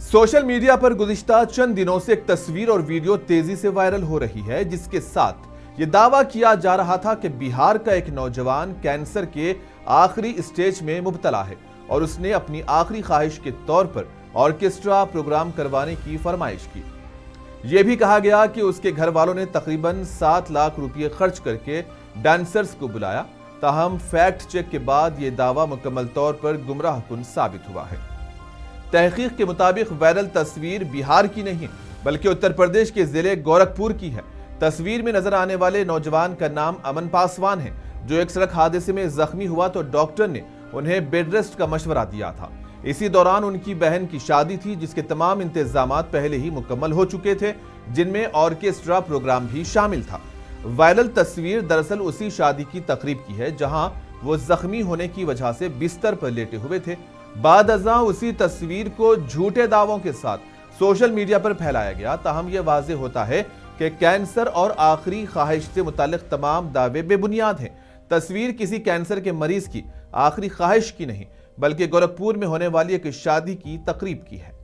Social media पर गुज़िश्ता चंद दिनों से एक तस्वीर और वीडियो तेजी से वायरल हो रही है, जिसके साथ ये दावा किया जा रहा था कि बिहार का एक नौजवान कैंसर के आखिरी स्टेज में मुब्तला है और उसने अपनी आखिरी ख्वाहिश के तौर पर ऑर्केस्ट्रा प्रोग्राम करवाने की फरमाइश की। यह भी कहा गया कि उसके घर वालों ने तकरीबन 7 लाख रुपये खर्च करके डांसर्स को बुलाया। ताहम फैक्ट चेक के बाद यह दावा मुकम्मल तौर पर गुमराहकुन साबित हुआ है। तहकीक के मुताबिक वायरल तस्वीर बिहार की नहीं बल्कि उत्तर प्रदेश के जिले गोरखपुर की है। तस्वीर में नजर आने वाले नौजवान का नाम अमन पासवान है, जो एक सड़क हादसे में जख्मी हुआ तो डॉक्टर ने उन्हें बेड रेस्ट का मशवरा दिया था। इसी दौरान उनकी बहन की शादी थी, जिसके तमाम इंतजामात पहले ही मुकम्मल हो चुके थे, जिनमें ऑर्केस्ट्रा प्रोग्राम भी शामिल था। वायरल तस्वीर दरअसल उसी शादी की तकरीब की है जहां वो जख्मी होने की वजह से बिस्तर पर लेटे हुए थे। बाद अज़ां उसी तस्वीर को झूठे दावों के साथ सोशल मीडिया पर फैलाया गया। ताहम यह वाज़े होता है कि कैंसर और आखिरी ख्वाहिश से मुताल्लिक तमाम दावे बेबुनियाद हैं। तस्वीर किसी कैंसर के मरीज की आखिरी ख्वाहिश की नहीं बल्कि गोरखपुर में होने वाली एक शादी की तकरीब की है।